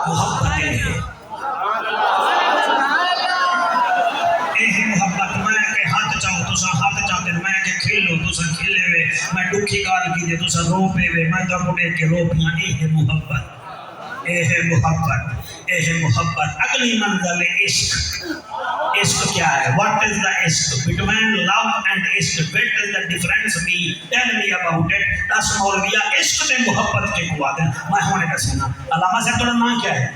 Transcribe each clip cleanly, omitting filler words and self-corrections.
محبت ہے محبت میں کہ ہاتھ چاہو تو ہاتھ چاہتے میں کہ کھیلو تو کھیلے ہوئے میں دکھی گال کی دے تو رو پے ہوئے میں تو بڑے کے رو پیاں محبت محبت محبت اگلی منزل عشق عشق کیا ہے what is the عشق between love and عشق what is the difference me tell me about it دس مولویہ عشق تے محبت کے قوات ہیں میں ہونے کا سینا علامہ سے تھوڑا نام کیا ہے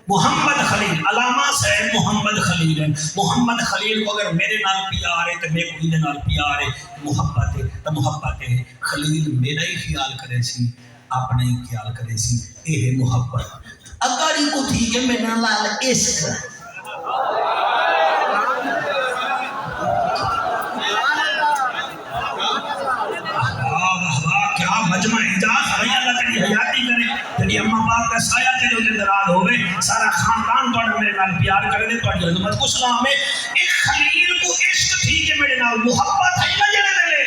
محمد خلیل علامہ سے محمد خلیل ہے محمد خلیل کو اگر میرے نال پیار ہے تو میں کوئی دے نال پیار ہے محبت ہے تو محبت ہے خلیل میرا ہی خیال کرے سی اپنے ہی خیال کرے سی یہ ہے محبت اگر ہی کو تھی کہ میں نال عشق کیا مجمع اجاز ہے اللہ تیری حیاتی کرے تیری اماں باپ کا سایہ تیرے اتنے دراد ہوئے سارا خاندان تو میرے نال پیار کرے دے تو عظمت کو سلام ہے ایک خلیل کو عشق تھی کہ میرے نال محبت ہے نہ جڑے دے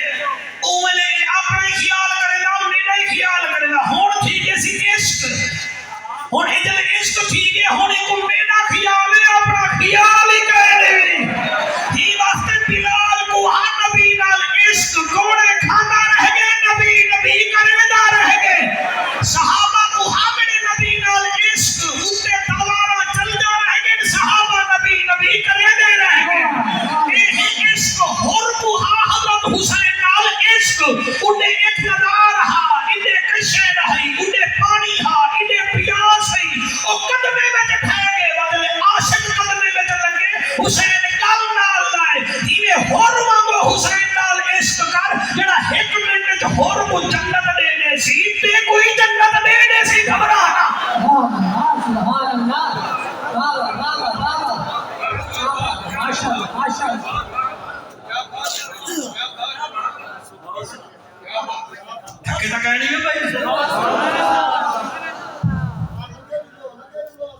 او ملے اپنے خیال کرے گا میرا ہی خیال کرے گا ہون تھی کہ سی عشق ہون اجل عشق تھی کہ ہون کو میرا خیال ہے اپنا خیال ہی کرے ہی واسطے بلال کو ہر نبی نال عشق کوڑے کھانا رہ گئے نبی کرے دا رہ گئے صحابہ کو حامد نبی نال عشق اتے تلوارا چل جا رہ گئے صحابہ نبی کرے دے رہ گئے یہ عشق ہر کو حضرت حسین نال عشق انہیں ایک ندار ہا انہیں کشے رہی انہیں پانی ہا انہیں پیاس ہی اور قدمے میں جٹھائے گئے بدلے عاشق قدمے میں لگے حسین گل نال لائے یہ ہر مانگو حسین نال عشق کر جڑا ایک منٹ ہور کو جنت دے دے سی تے کوئی جنت دے دے سی گھبرانا سبحان اللہ واہ واہ واہ ماشاءاللہ ماشاءاللہ دھکے تک آئے نہیں ہے بھائی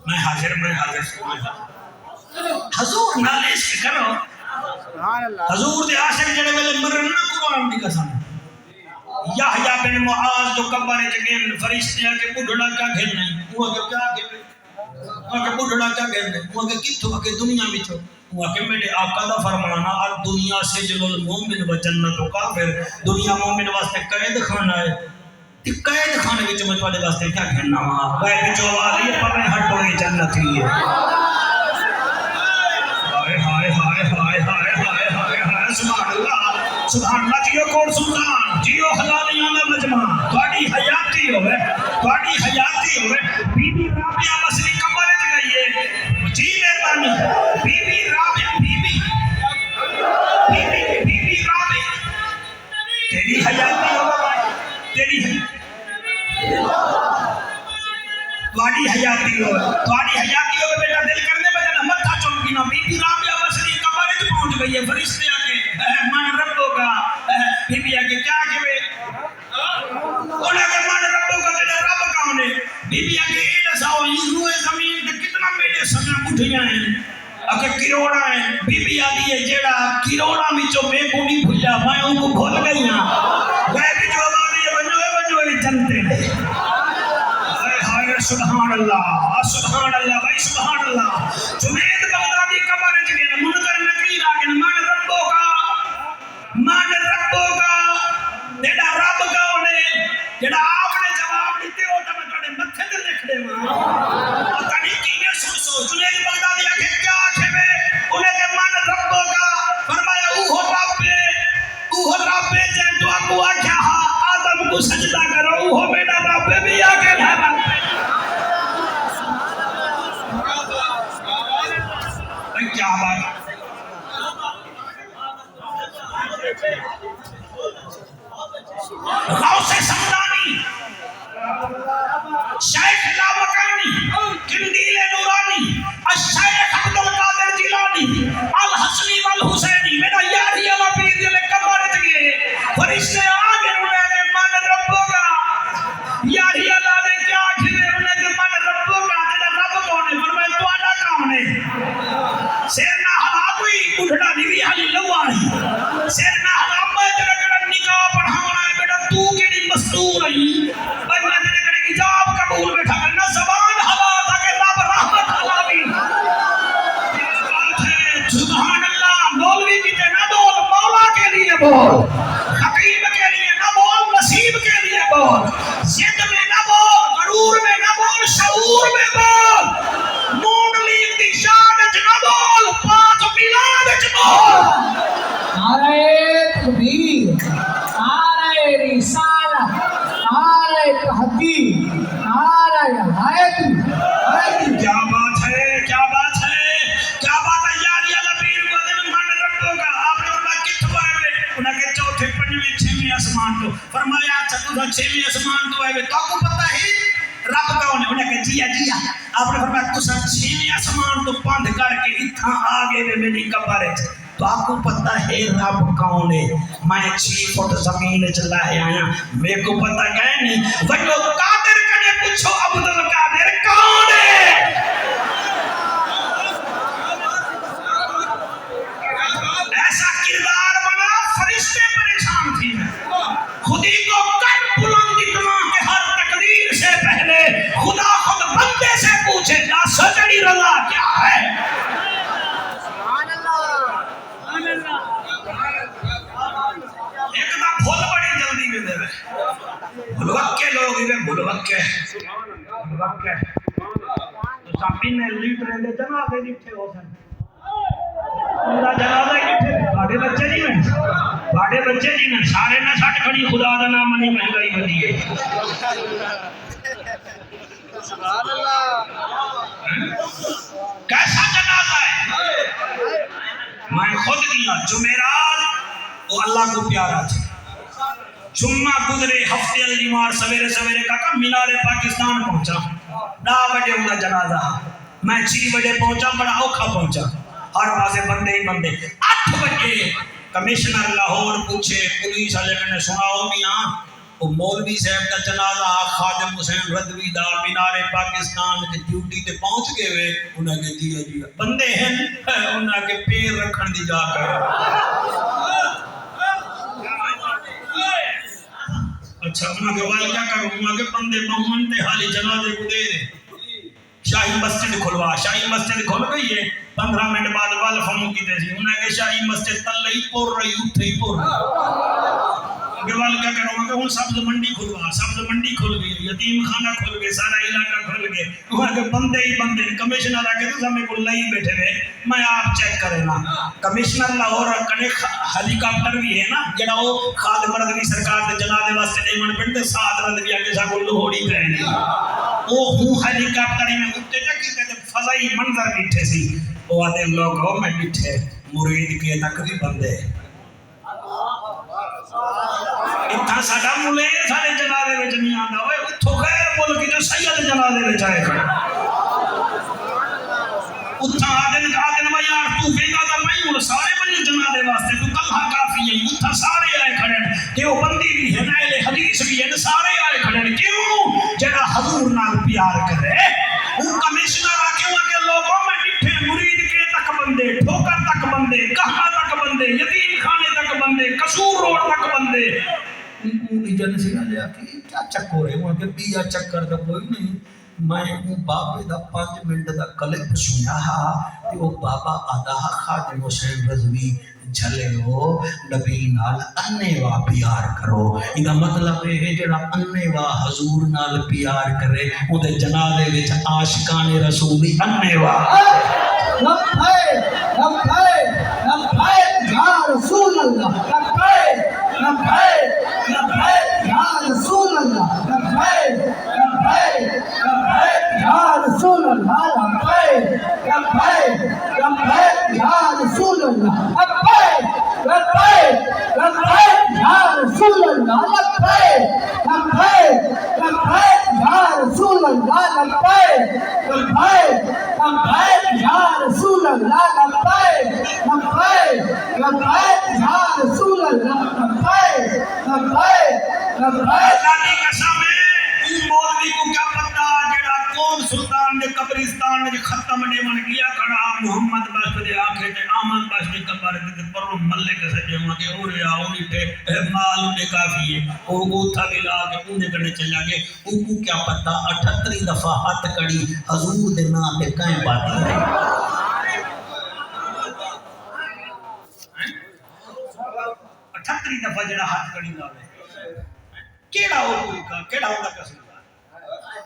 میں حاضر حضور نال عشق کرو حضور دے عاشق جڑے ویلے مرن نہ قرآن دی قسم یحییٰ بن معاذ جو قبر جگین فرشتے آ کے بڈھڑا کیا گھرنا ہے وہ کہ کیا گھرنا وہ کہ بڈھڑا کیا گھرنا ہے وہ کہ کتھوں کہ دنیا وچوں وہ کہ میرے آقا دا فرمانا اور دنیا سے جل المومن و جنت و کافر دنیا مومن واسطے قید خانہ ہے قید خانے وچ میں تواڈے واسطے کیا گھرنا وا غیب جو والی پر ہٹو یہ جنت ہی ہے ہائے ہائے ہائے ہائے ہائے ہائے ہائے سبحان اللہ جیو کون سلطان جیو حلالیاں دا مجمع تواڈی حیاتی ہوے بی بی رابعہ مسری قبر وچ گئی ہے جی مہربانی بی بی رابعہ تیری حیاتی ہوے تیری تواڈی حیاتی ہوے بیٹا دل کرنے بجا متھا چومکی نہ بی بی رابعہ مسری قبر وچ پہنچ گئی ہے فرشتے آ کے من رب ہوگا بی بی آ کے کیا کہ انہیں کہ من رب ہوگا تیرا رب کون ہے بی بی آ کے اے دساؤ یہ روئے زمین تے کتنا میرے سگا اٹھیاں ہیں اگر کروڑا ہے بی بی آ دی ہے جیڑا کروڑا وچوں میں کو نہیں بھولیا میں ان کو بھول گئی ہاں غیب جو والی ہے بنو جنتے سبحان اللہ بھائی سبحان اللہ جنید بغدادی قبر وچ گئے منکر نکیر آ گئے من ربو کا تیرا رب کون ہے جڑا آپ نے جواب دیتے ہو تو میں تھوڑے متھے تے لکھ دے پتہ نہیں کیویں سو جنید بغدادی آ کے کیا آکھے وے انہیں کہ من ربو کا فرمایا اوہ رب جے تو کو آکھیا آدم کو سجدہ کرو اوہ میرا رب بھی آ کے ہے کیا بات غوث سمدانی شیخ لامکانی قندیل نورانی الشیخ عبدالقادر جیلانی الحسنی والحسینی میرا یاری اللہ پیر جلے قبر چگئے فرشتے آگے روڑے آگے من رب ہوگا اچھا تو چھویں آسمان تو آئے تو کو پتہ ہے رب کون ہے؟ انہیں کہا جیا جیا آپ نے فرمایا تو سب چھویں آسمان تو بند کر کے اتھاں آگے میں میری قبر ہے تو آپ کو پتہ ہے رب کون ہے؟ میں 6 فٹ زمین چلا ہے آیا میرے کو پتہ کہ نہیں وجہ قادر کنے پوچھو عبدالقادر کون ہے؟ ایسا کردار بنا فرشتے پریشان تھی خودی کو کر بلند اتنا کہ ہر تقریر سے پہلے خدا خود بندے سے پوچھے لا سجڑی رضا کیا ہے؟ ایک دا بھول بڑی جلدی میں دے رہے بھلوکے لوگ ہی بھلوکے تو سامپی نے لیٹ رہے دے جنازے جٹھے ہو سن پورا جنازہ ہی جٹھے بڑے بچے نہیں ہیں بڑے بچے نہیں ہیں سارے نہ سٹ کھڑی خدا دا نام نہیں مہنگائی بندی ہے سبحان اللہ کیسا جنازہ ہے میں خود دیا جمعرات وہ اللہ کو پیارا تھا جمعہ گزرے ہفتے الجمار سویرے سویرے کا مینار پاکستان پہنچا 9 بجے ہوگا جنازہ میں 6 بجے پہنچا بڑا اوکھا پہنچا ہر پاسے بندے ہی بندے 8 بجے کمشنر لاہور پوچھے پولیس والے میں سناؤ میاں وہ مولوی صاحب کا جنازہ خادم حسین رضوی دا مینار پاکستان کی ڈیوٹی تے پہنچ گئے ہوئے انہیں کہ جی بندے ہیں انہیں کہ پیر رکھن دی جا کر اچھا انہوں کے والے کیا کروں انہوں کے بندے بہن تے حالی جنازے کو دے دے شاہی مسجد کھلوا شاہی مسجد کھل گئی ہے 15 منٹ بعد وال فمو کی دے سی انہیں کہ شاہی مسجد تلے ہی پور رہی اٹھے ہی پور گوال کیا کروں گا ہوں سبز منڈی کھلوا سبز منڈی کھل گئی یتیم خانہ کھل گئے سارا علاقہ کھل گئے وہاں کے بندے ہی بندے کمشنر آ کے تو ہمیں کو لئی بیٹھے ہوئے میں آپ چیک کرے نا کمشنر لاہور کنے ہیلی کاپٹر بھی ہے نا جڑا وہ خادم رضوی سرکار دے جنازے واسطے نہیں من پڑتے ساتھ رضوی آ کے سا کو لوہڑی کرے وہ ہوں ہیلی کاپٹر میں اٹھتے تک کہ فضائی منظر بیٹھے سی وہ آتے لوگ ہو میں بیٹھے مرید کے تک بھی بندے اتنا ساڑا ملیر سارے جنازے میں نہیں آتا ہوئے اتھو غیر ملکی جو سید جنازے میں چاہے کھڑا اتھا آدن میں یار تو کہتا تھا میں ہوں سارے بنی جنازے واسطے تو کلہا کافی ہے اتھا سارے آئے کھڑے کہ وہ بندی بھی ہے نائل حدیث بھی ہے سارے آئے کھڑے کیوں جڑا حضور نال پیار کرے وہ کمشنر آکے وہاں کے لوگوں میں ڈٹھے مرید کے تک بندے ٹھوکر تک بندے کہاں تک بندے یتیم خانے تک بندے قصور روڈ تک بندے جن سے لیا کہ کیا چکر ہے وہاں کے بیا چکر دا کوئی نہیں میں بابے دا 5 منٹ دا کلپ سنیا کہ وہ بابا آدھا خادم حسین رضوی جھلے ہو نبی نال انیوا پیار کرو یہ مطلب ہے جڑا انیوا حضور نال پیار کرے وہ دے جنازے وچ عاشقان رسول انیوا لبیک یا رسول اللہ لبیک یا رسول اللہ لبیک یا رسول اللہ لبیک یا رسول اللہ لبیک یا رسول اللہ لبیک یا رسول اللہ لبیک یا رسول اللہ لبیک یا رسول اللہ اللہ کی قسم ہے مولوی کو کیا پتا جڑا کون سلطان دے قبرستان میں ختم نے من کیا کھڑا محمد بخش دے آنکھے تے آمن بخش دے قبر تے پر ملے کے سجے وہاں کے اور یا انہی تے مال انہیں کافی ہے وہ گوتھا بھی لا کے انہیں کرنے چلا گئے ان کو کیا پتا 38 دفعہ ہاتھ کڑی حضور دے نام پہ کائیں باتی ہے 38 دفعہ جڑا ہاتھ کڑی لاوے کیڑا ہو کوئی کا کیڑا ہوگا کا سلطان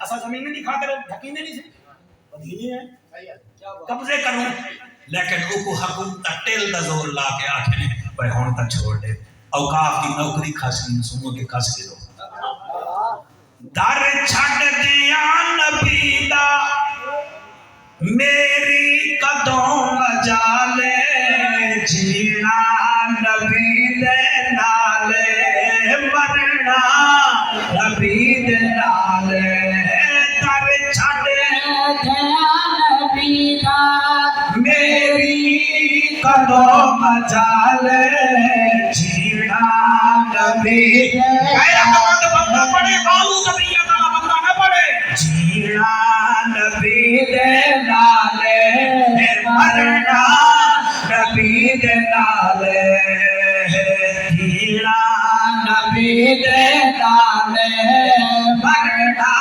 اسا زمین نہیں کھاتے رہو ڈھکینے نہیں سے بدینے ہیں قبضے کروں لیکن وہ کو حکومت ٹیل دا زور لا کے آکھنے بھائی ہون تا چھوڑ دے اوقاف کی نوکری خاصی سنو کے کس کے دو در چھڑ دیا نبی دا میری قدم جالے جینا نبی دے نالے مرنا کدو مجالے جینا نبی غیرت مند بندہ پڑھے آلو نبیت والا بندہ نہ پڑھے جینا نبی دے نالے مرنا نبی دے نالے جینا نبی دے نالے مرنا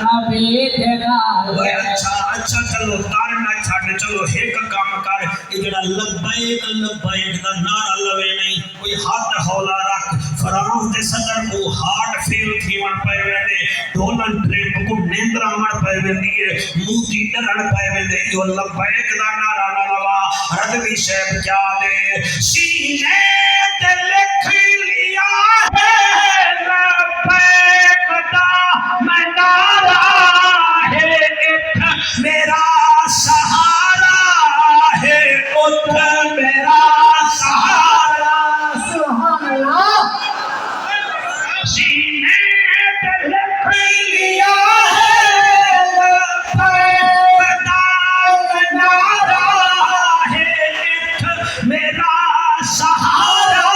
نبی دے نالے اچھا چلو تارنا چھاڑ چلو ایک کام کر یہ جڑا لبیک لبیک دا نعرہ لوے نہیں کوئی ہاتھ ہولا رکھ فرانس دے صدر کو ہارٹ فیل تھیون پے ویندے ڈولن ٹرمپ کو نیندرا مڑ پے ویندی ہے موتی ڈرن پے ویندے جو لبیک دا نعرہ نہ لوا رضوی صاحب کیا دے سینے تے لکھ لیا ہے لبیک دا میں نعرہ ہے اٹھ میرا سہارا ہے اٹھ میرا سہارا سبحان اللہ سینے پہ لکھ لیا ہے لبیک دا میں نعرہ ہے اٹھ میرا سہارا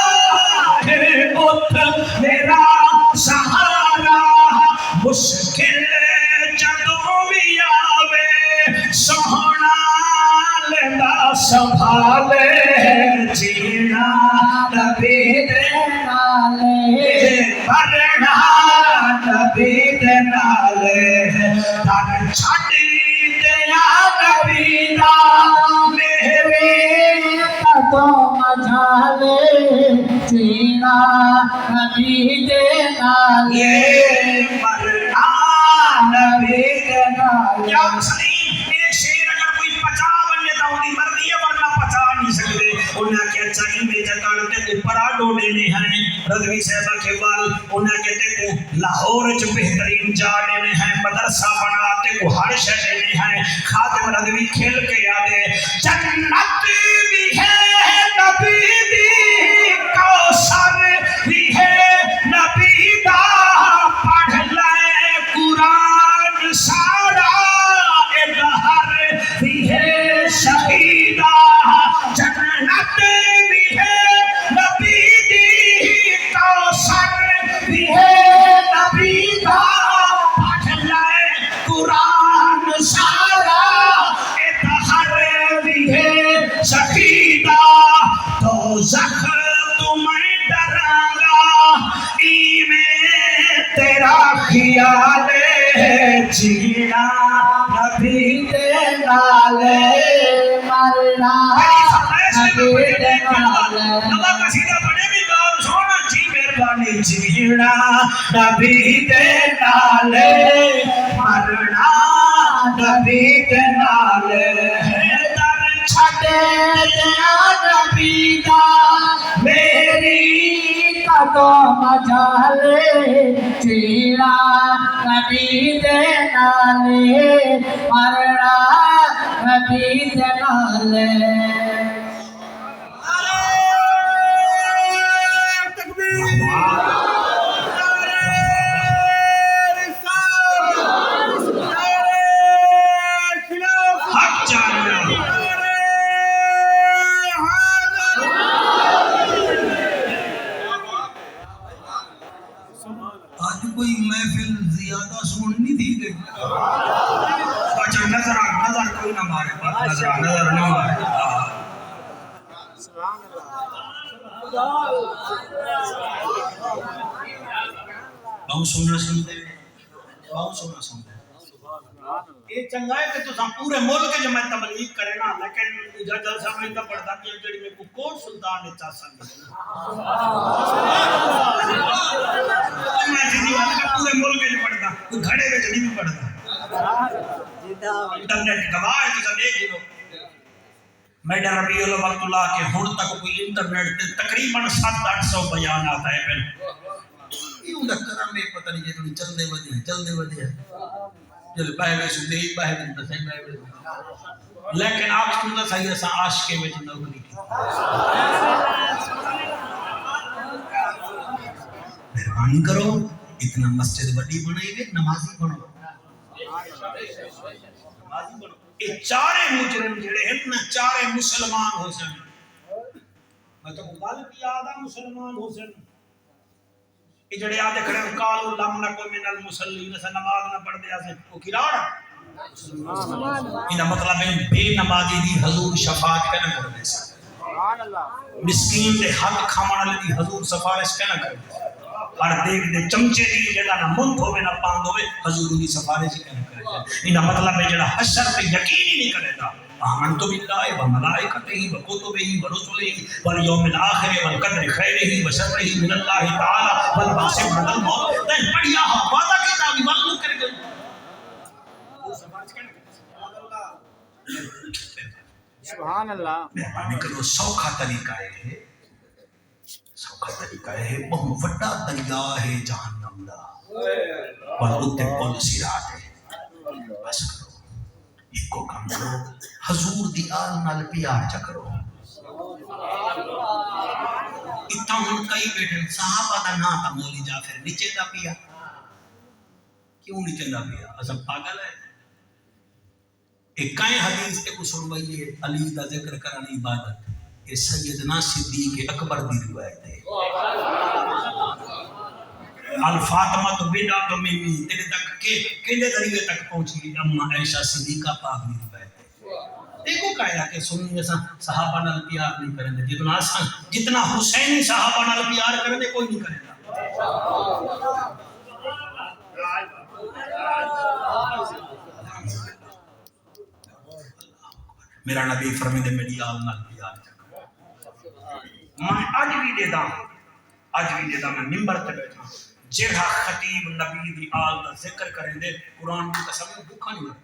ہے اٹھ میرا سہارا مشکل جدوں بھی آوے سوہنا لیندہ سنبھالے جینا نبی دے نالے مرنا نبی دے نالے تن چھڑی دیا نبی دا میرے کدو مجالے جینا نبی دے نالے مرنا نبی دے نالے کیا سلیم یہ شیر اگر کوئی پچا بننے تا ہوئی مرضی ہے ورنہ پچا نہیں سکتے انہیں کیا چاہیے میں جکانتے کو پرا ڈوڑے نہیں ہیں رضوی صاحبہ کے بال انہیں کہتے کو لاہور چ بہترین جانے نہیں ہیں مدرسہ بناتے کو ہر شہر نہیں ہیں خادم رضوی کھیل کے یادے جنت بھی ہے نبی دی کوثر بھی ہے نبی دا پڑھ لے قرآن سارا اظہر بھی ہے شہیدہ جنت بھی ہے نبی دی کوثر بھی ہے نبی دا پڑھ لے قرآن سارا اظہر بھی ہے شہیدہ دوزخ تمہیں ڈرانا تیرا خیال جینا نبی دے نالے مرنا نبی دے نالے جینا نبی دے نالے مرنا نبی دے نالے در چھڑے دیا نبی دا میری کدو مجالے جینا نبی دے نالے مرنا نبی دے نالے حق جاننا آج کوئی محفل زیادہ سن نہیں تھی گئی اچھا نظر کوئی نہ مارے نظر نہ مارے بہت سونا سنتے بہت سونا سنتے یہ چنگا ہے کہ تو پورے ملک جو میں تبلیغ کرے نا لیکن جل سمجھتا پڑتا کہ جڑی میں کو کوٹ سلطان نے چاہ سکتے میں جنہی بات کہ پورے ملک جو پڑھتا کوئی گھڑے میں جنہی بھی پڑھتا انٹرنیٹ گواہ ہے تو سب ایک ہی لو میڈر ربیع الوقت اللہ کے ہون تک کوئی انٹرنیٹ تے تقریباً 700-800 بیانات ہے پہلے یہ اندھا کرم میں پتہ نہیں کہ چل دے ودے ہیں جل باہے میں سن دے ہی باہے میں دسیں باہے میں لیکن آپ سنتا صحیح ایسا عاشقے میں جنہوں کو لکھی مہربانی کرو اتنا مسجد بڑی بنائی ہوئے نمازی بنو یہ چارے مجرم جڑے ہیں نا چارے مسلمان ہو سن میں تو گل کی آدھا مسلمان حسین یہ جڑے آدھے کھڑے کالو لم نکو من المصلین سے نماز نہ پڑھ دیا سے وہ کراڑ انہا مطلب ہے بے نمازی دی حضور شفاعت کہنا کر دے سکتے مسکین دے حق کھامن والے دی حضور سفارش کہنا کر دے ہر دیکھ دے چمچے دی جگہ نہ منت ہوئے نہ پاند ہوئے حضور دی سفارش کہنا کر دے انہا مطلب ہے جڑا حشر پہ یقین ہی نہیں کرے گا آمنت باللہ و ملائکتہ و کتبہ و رسلہ والیوم الآخر والقدر خیرہ و شرہ من اللہ تعالی والبعث بعد الموت تے بڑھیا وعدہ کتابی معلوم کر گئی سبحان اللہ مہربانی کرو سوکھا طریقہ ہے سوکھا طریقہ ہے بہت وڈا دریا ہے جہنم دا اور اتنے پل صراط ہے بس کرو ایک کو کام کرو حضور دی آل نال پیار چا کرو اتنا ہن کئی بیٹھے صحابہ دا نا تا مولی جعفر نیچے دا پیا کیوں نیچے دا پیا اصل پاگل ہے ایک کائیں حدیث تے کو سنوائیے علی دا ذکر کرانی عبادت یہ سیدنا صدیق اکبر دی روایت ہے الفاطمہ بدعۃ منی تیرے تک کیندے ذریعے تک پہنچی اما عائشہ صدیقہ پاک دی روایت ہے دیکھو کہا کہ سنی ایسا صحابہ نال پیار نہیں کریں دے جتنا حسینی صحابہ نال پیار کریں دے کوئی نہیں کرے گا میرا نبی فرمیدے میری آل نال پیار چکا میں آج بھی دے دا میں ممبر تے بیٹھا جہاں خطیب نبی دی آل دا ذکر کریں دے قرآن کی قسم میں بھوکا نہیں لگا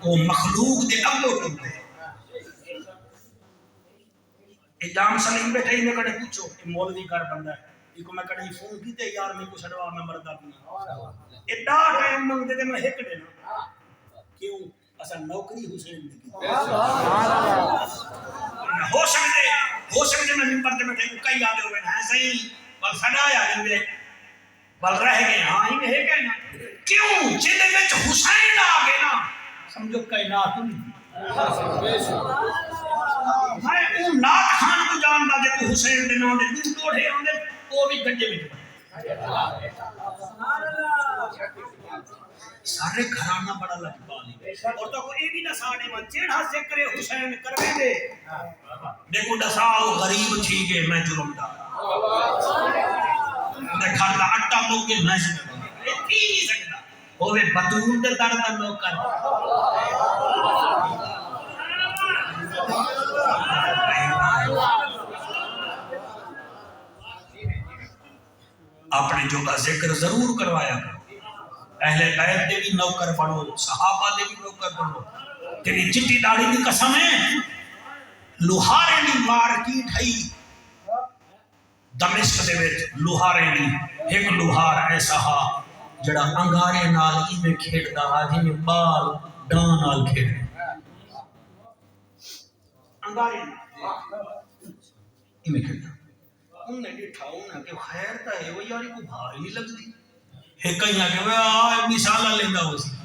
وہ مخلوق دے اگلو ٹوٹے جام سلیم بیٹھے ہی میں کڑے پوچھو کہ مولوی کار بندہ ہے یہ کو میں کڑے فون کی تے یار میں کو چھڑوا میں مردہ بھی ایڈا ٹائم منگ دے دے میں ہک دینا کیوں اصلا نوکری حسین دی ہو سکتے میں ممبر تے بیٹھے کئی آدھے ہوئے ہیں صحیح بل سڑایا جندے بل رہ گئے ہاں ہی میں ہک ہے نا کیوں جندے وچ حسین آ گئے نا سمجھو کائنات نہیں میں اون نات خان کو جاندا جے کو حسین دے نام دے دو ٹوڑے ہوندے وہ بھی گنجے وچ سارے گھرانہ بڑا لجپال ہے اور تو کوئی بھی نہ ساڑے من جیڑا ذکر حسین کروے دے دیکھو دساؤ غریب تھی گے میں جرم دا دیکھا دا اٹا موگے میں سکتا یہ تھی نہیں سکتا ہوئے بدون دے دردہ نوکر اپنے جو کا ذکر ضرور کروایا کرو اہل بیت دے بھی نوکر بڑھو صحابہ دے بھی نوکر بڑھو تیری چٹی داڑھی دی قسم ہے لوہارے نہیں مارکیٹ ہے دمشق دے وچ لوہارے نہیں ایک لوہار ایسا ہا جڑا انگارے نال ہی میں کھیڑدا آجی میں بال ڈان نال کھیڑ انگارے ہی میں کھیڑدا انہوں نے ڈٹھا انہوں کہ خیر تا ہے وہ یاری کو بھاری نہیں لگ دی ایک کہیں آگے وہ آئے مثالہ لیندہ ہو سی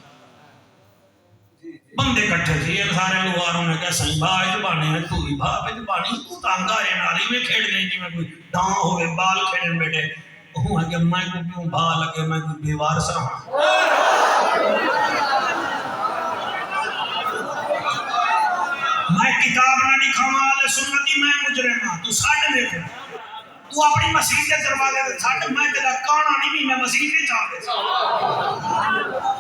بندے کٹھے تھی یہ سارے لوگاروں نے کہا سنی بھائی جبانے ہیں تو ہی بھائی جبانی تو تانگارے نالی میں کھیڑ گئی جی میں کوئی ڈاں ہوئے بال کھیڑن بیٹے وہ ہے کہ میں کو کیوں بھا لگے میں کوئی بیوار سا ہوں میں کتاب نہ لکھا مال سنتی میں مجرمہ تو ساڑھے میں کھو تو اپنی مسیح کے دروازے سے ساڑھے میں تیرا کانا نہیں بھی میں مسیح کے چاہتے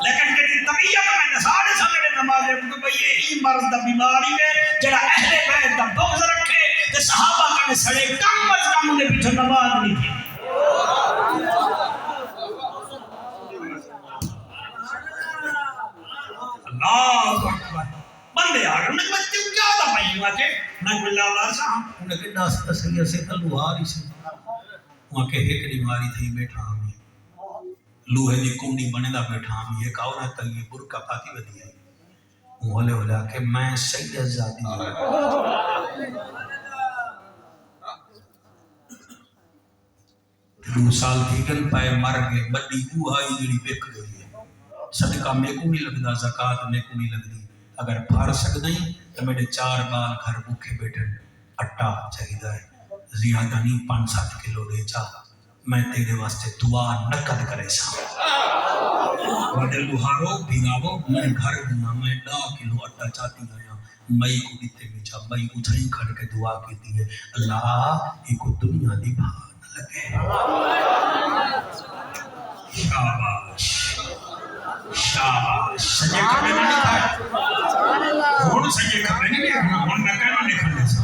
لیکن تیری طبیعت میں ساڑھے ساڑھے نمازے کو بھئی یہ مرض دا بیماری ہے جڑا اہل بیت دا بغض رکھے تے صحابہ کنے سڑے کم از کم انہیں پیچھے نماز نہیں تھی اللہ اکبر بندے آ گئے انہیں کہا تیوں کیا دا پائی ہوا کہ میں کوئی لالا سا انہیں کہا ناس تسلیہ سے تلوار ہی سے وہاں کہ ہکڑی ماری تھی بیٹھا ہمیں لوہے دی کنڈی بنے دا بیٹھا ہمیں ایک عورت تک یہ برکہ پاتی بدی ہے وہ ہولے کہ میں سید زادی ہوں 2 سال تھی گن پائے مر گئے بڑی اوہائی جڑی بک گئی ہے صدقہ میں کو نہیں لگدا زکاة میں کو نہیں لگدی اگر بھر سکتے ہیں تو میرے 4 بال گھر بھوکے بیٹھے اٹا چاہیے زیادہ نہیں 5-7 کلو دے چا میں تیرے واسطے دعا نقد کرے سا وڈے لوہارو بھیگاو میں گھر دوں میں 10 کلو اٹا چاہتی آیا مئی کو دیتے بچا مئی کو چھئی کھڑ کے دعا کی دیئے اللہ ایک دنیا دی بھا نہ لگے شاباش شاباش سجے کبھی نہیں لکھا ہون سجے کبھی نہیں لکھا ہون میں کہنا لکھا نہیں سا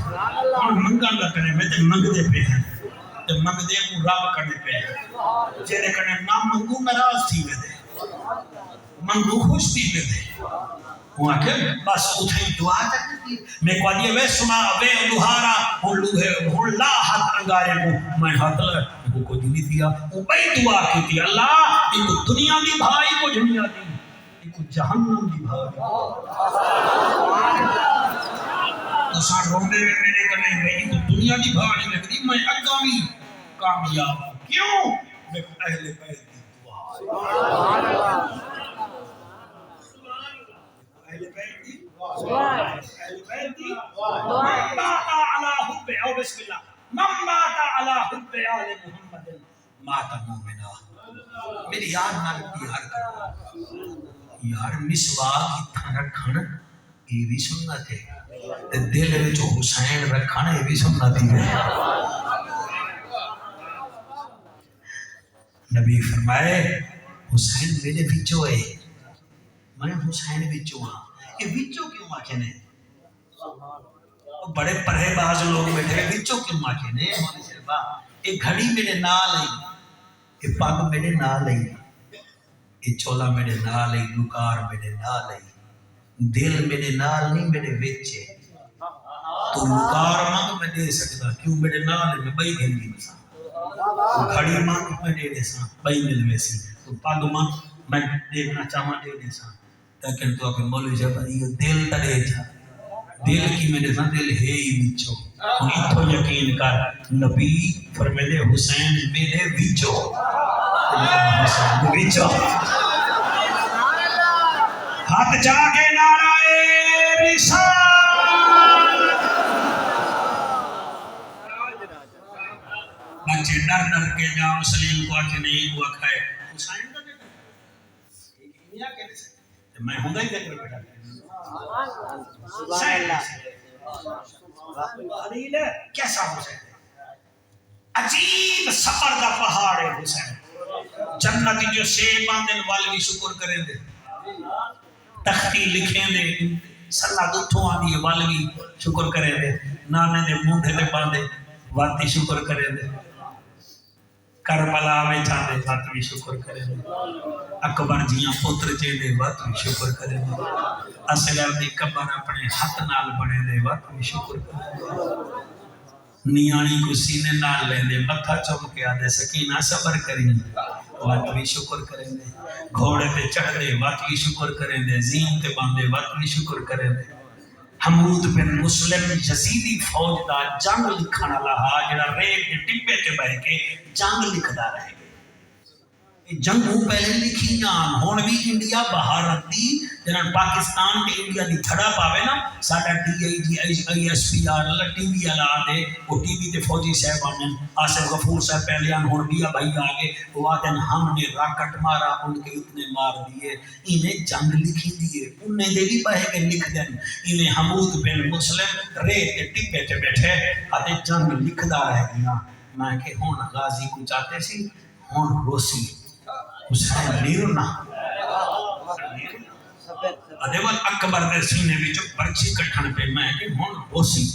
ہون منگا نہ کرے میں تے منگ دے پہ ہیں تے منگ دے ہوں راب کرنے پہ ہیں جیرے کرنے نام منگو نراز تھی میں دے منگو خوش تھی میں دے وہ آکھے بس اتھیں دعا تک میں کو آدھئے وے سما وے لوہارا ہون لا ہاتھ انگارے کو میں ہاتھ لے کو دلی دیا وہ بھئی دعا کی تھی اللہ ایک دنیا دی بھائی کو جنیا دی ایک جہنم دی بھائی تو سان روندے میں میرے کنے میں ایک دنیا دی بھائی لگ دی میں اگامی کامیاب ہوں کیوں میں اہل بیت دی دعا اہل بیت دی اہل بیت دی من مات علی حب او بسم اللہ من مات علی حب آل محمد مات مومنہ میری یار نال پیار کرو یار مسواک اتھا رکھن یہ بھی سنت ہے دل میں جو حسین رکھن یہ بھی سنت ہے نبی فرمائے حسین میرے بچوں ہے میں حسین بچوں ہاں یہ بچوں کیوں آکھے نے بڑے پرہے باز لوگ بیٹھے بچوں کیوں آکھے نے یہ گھڑی میرے نال ہے یہ پاگ میرے نال ہے یہ چولا میرے نال ہے لکار میرے نال ہے دل میرے نال نہیں میرے وچے تو لکار مانگ میں دے سکتا کیوں میرے نال ہے میں بھائی گھن گی مسا گھڑی مانگ میں دے دے سا بھائی مل میں سی تو پاگ مانگ میں دیکھنا چاہاں دے دے سا لیکن تو آکے مولوی جب یہ دل تا دے جا دل کی میرے سا دل ہے ہی بچو اتھو یقین کر نبی فرمیدے حسین میرے بچو بچو ہاتھ جا کے نعرہ رسالت بچے ڈر ڈر کے جاؤ سلیم کو آکے نہیں کو آکھائے حسین کا دیکھا میں ہوں گا ہی دیکھ رہا بیٹا حسین کیسا حسین عجیب سفر دا پہاڑ ہے حسین جنتی جو سیب آندن والوی شکر کریں دے تختی لکھیں دے سلا دٹھوں آنی والوی شکر کریں دے نانے دے مونڈے دے باندے واتی شکر کریں دے کربلا میں چاندے واتی شکر کریں دے اکبر جیاں پتر چے دے واتی شکر کریں دے اسلام دی قبر اپنے ہاتھ نال بنے دے واتی شکر کریں دے نیانی کو سینے نال لیں دے متھا چوم کے آدھے سکینہ صبر کریں وقت بھی شکر کریں دے گھوڑے پہ چڑھ دے وقت بھی شکر کریں دے زین تے باندے وقت بھی شکر کریں دے حمود بن مسلم یزیدی فوج دا جنگ لکھنا لہا جڑا ریت کے ٹپے تے بہ کے جنگ لکھدا رہے جنگوں پہلے لکھی جان ہون بھی انڈیا بہارت دی جنہاں پاکستان کے انڈیا دی تھڑا پاوے نا ساڑھا D I G I S P R اللہ ٹی وی آلا آدھے وہ ٹی وی تے فوجی صاحب آنن آصف غفور صاحب پہلے آن ہون بیا بھائی آگے وہ آدھن ہم نے راکٹ مارا ان کے اتنے مار دیئے انہیں جنگ لکھی دیئے انہیں دے بھی بہے کے لکھ دیں انہیں حمود بن مسلم ریت کے ٹپے تے بیٹھے آدھے جنگ لکھدا رہ گیا میں کہ ہون غازی کو چاہتے سی ہون روسی حسین نیرنا ادھے اکبر دے سینے وچ برچی کٹھن پہ میں کہ ہن ہوسی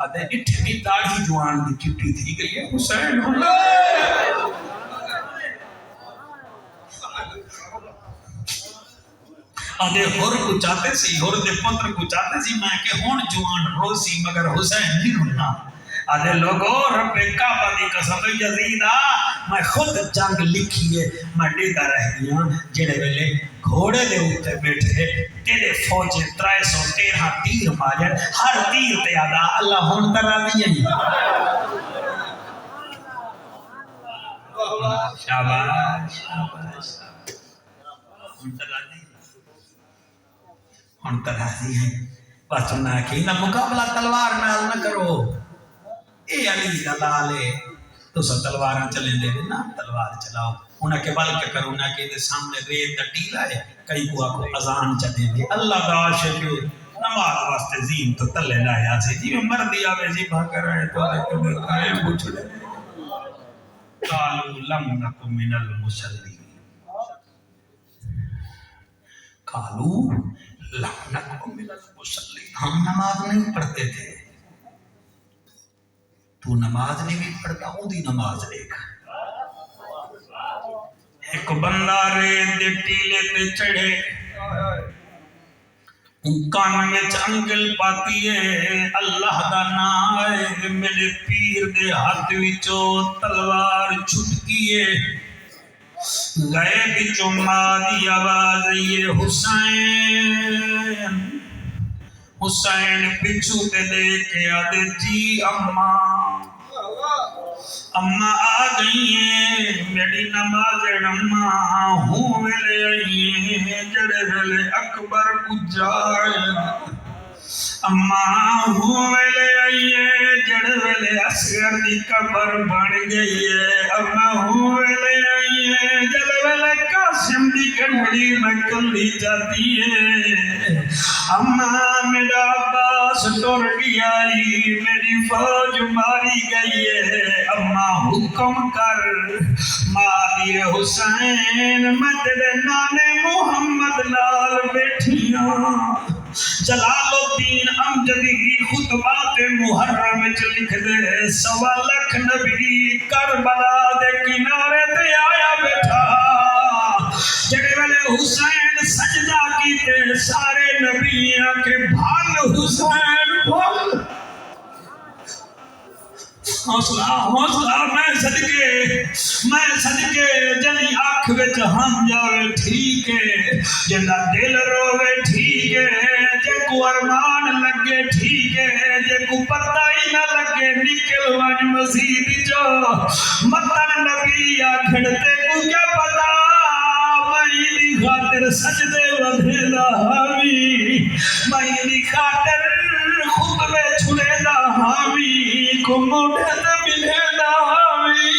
ادھے اٹھے بھی داڑھی جوان دی چٹی تھی گئی ہے حسین ادھے ہور کو چاہتے سی ہور دے پتر کو چاہتے سی میں کہ ہن جوان روسی مگر حسین نیرنا آدھے لوگوں رب کعبہ دی قسم یزیدہ میں خود جنگ لکھی ہے میں دیتا رہ گیا جڑے ویلے گھوڑے دے اوتے بیٹھے تیرے فوجیں 313 تیر مارن ہر تیر تے آدھا اللہ ہن ترا دی شاباش شاباش ہن ترا دی ہن تراضی ہے بس انہاں کہ نہ مقابلہ تلوار نال نہ کرو، اے علی دا لال ہے تسا تلواراں چلیں دے نا تلوار چلاؤ، انہاں کے بل کے کرو نہ کہ دے سامنے ریت دا ٹیلا ہے کئی کو آکو اذان چلیں دے اللہ دا عاشق نماز واسطے زین تو تلے لایا سے جی میں مردی آوے جی بھا کر رہے تو لے کھائے پوچھ لے قالوا لم نکن من المصلین، قالوا لم نکن من المصلین، ہم نماز نہیں پڑھتے تھے، تو نماز نہیں بھی پڑھتا ہوں دی نماز دیکھ۔ ایک بندہ ریت دے ٹیلے تے چڑھے کان میں انگل پاتی ہے اللہ دا نام ہے، میرے پیر دے ہاتھ وچوں تلوار چھٹکی ہے، گئے بچوں ماں دی آواز یہ حسین، حسین پچھو تے دے کے آدھے جی اماں آ گئی ہیں میری نماز اماں ہوں ویلے آئی ہیں جڑے ویلے اکبر اجائے، اماں ہوں ویلے آئی ہیں جڑے ویلے اصغر دی قبر بن گئی ہے، اماں ہوں ویلے آئی ہیں جڑے ویلے قاسم دی گھڑی میں کلی جاتی ہے، اماں میرا عباس ٹر گیا میری فوج ماری گئی ہے، اماں حکم کر ماری حسین میں تیرے نانے محمد لال بیٹھیاں، جلال الدین امجدی خطبات محرم وچ لکھ دے 1.25 لاکھ نبی کربلا دے کنارے تے آیا بیٹھا، جڑے ویلے حسین سجدہ کیتے سارے نبیاں کے بھال حسین بھال، حوصلہ میں صدقے جنی آنکھ وچ ہم جاوے ٹھیک ہے، جنہ دل روے ٹھیک ہے، جے کو ارمان لگے ٹھیک ہے، جے کو پتہ ہی نہ لگے نکل ون مسجد جو متن نبی آکھڑتے کو کیا پتا مہینی خاطر سجدے ودھے دا حامی، مہینی خاطر خطبے چھلے دا حامی، کو موڑے دا ملے دا حامی،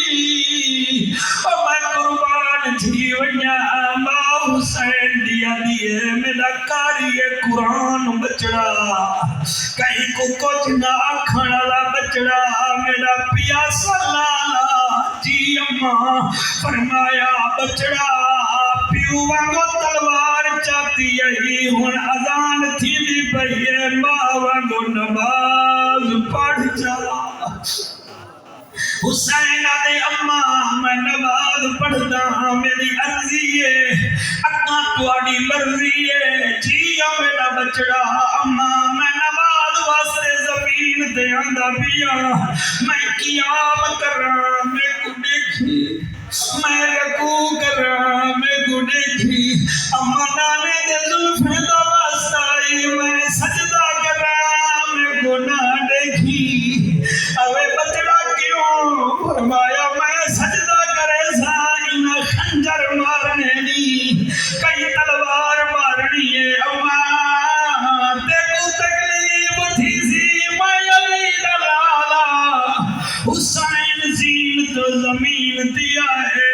او میں قربان جھی ونیا ماں حسین دیا دیئے میرا کاری قرآن بچڑا، کہیں کو کچھ نہ کھڑا بچڑا میرا پیاسا لالا جی اماں فرمایا بچڑا پیو وانگو تلوار چاہتی ہے ہن اذان تھی بھی پئیے ماں وانگو نماز پڑھ جا، حسین آدھے اماں میں نماز پڑھدا میری عرضی ہے اگاں تواڈی مرضی ہے جی میرا بچڑا، اماں میں نماز واسطے زمین تے آندا پیا، میں قیام کراں میں کو دیکھی، میں رکوع کراں میں کو دیکھی، اماں نانے دے زلفیں دا واسطہ میں سجدہ کراں میں کو نہ دیکھی، اوے بچڑا کیوں فرمایا میں سجدہ کرے سا انہاں خنجر مارنے دی کئی تلوار مارنی ہے، اماں دیکھو تکلیف تھی سی میں علی دلالا، حسین زین تو زمین دیا ہے،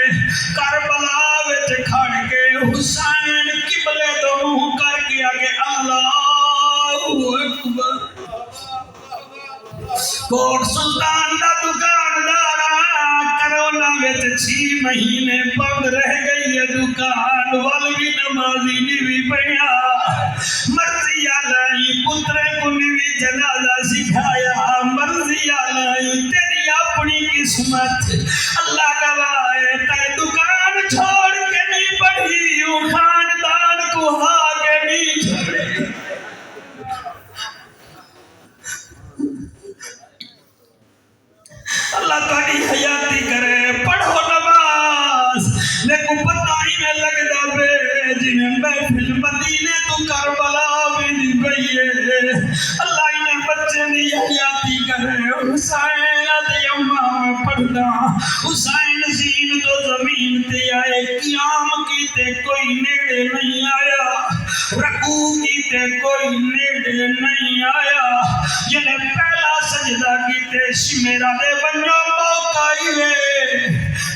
کربلا وچ کھڑ کے حسین قبلے تو منہ کر کے آگے اللہ اکبر، کوٹ سلطان دا دکاندارا کرونا وچ 6 مہینے بند رہ گئی ہے دکان وال بھی نمازی نہیں بھی پڑیا، مرضی آلائی پترے کو نہیں جنازہ سکھایا، مرضی آلائی تیری اپنی قسمت اللہ گواہ تے دکان چھوڑ کے نہیں پڑھی خاندان کو ہا کے نہیں چھوڑے، اللہ تاری حیاتی کرے پڑھو نماز میرے کو پتہ ہی نہ لگتا بے جنہیں محفل مدینے تو کربلا بھی نہیں پئیے، اللہ انہیں بچے دی حیاتی کرے، حسین دی اماں پڑھدا حسین زین تو زمین تے آئے قیام کیتے کوئی نیڑے نہیں آیا، رکوع کیتے کوئی نیڑے نہیں آیا جنہیں پہلا سجدہ کیتے میرا دے بنجو موقع ہی وے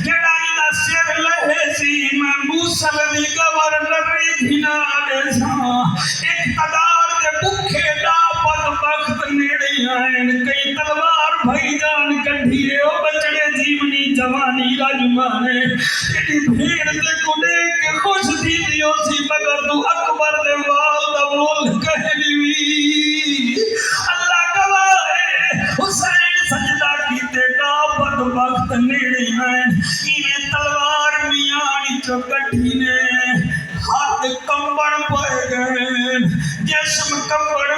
جڑا اینا سر لہے سی میں موسیٰ دی گورنری گھنا دے سا اقتدار دے بکھے دا بدبخت نیڑے آئین کئی تلوار بھائی جان کڈھیے او بچڑے جیونی جوانی راجمانے تیری بھیڑ دے کنے کے خوش تھی دیو سی مگر تو اکبر دے وال دا مول کہلی وی اللہ گواہ ہے حسین سجدہ کیتے دا بدبخت نیڑے آئین انہیں تلوار میانی چو کڈھی نے ہاتھ کمبڑ پائے گئے جسم کمبڑ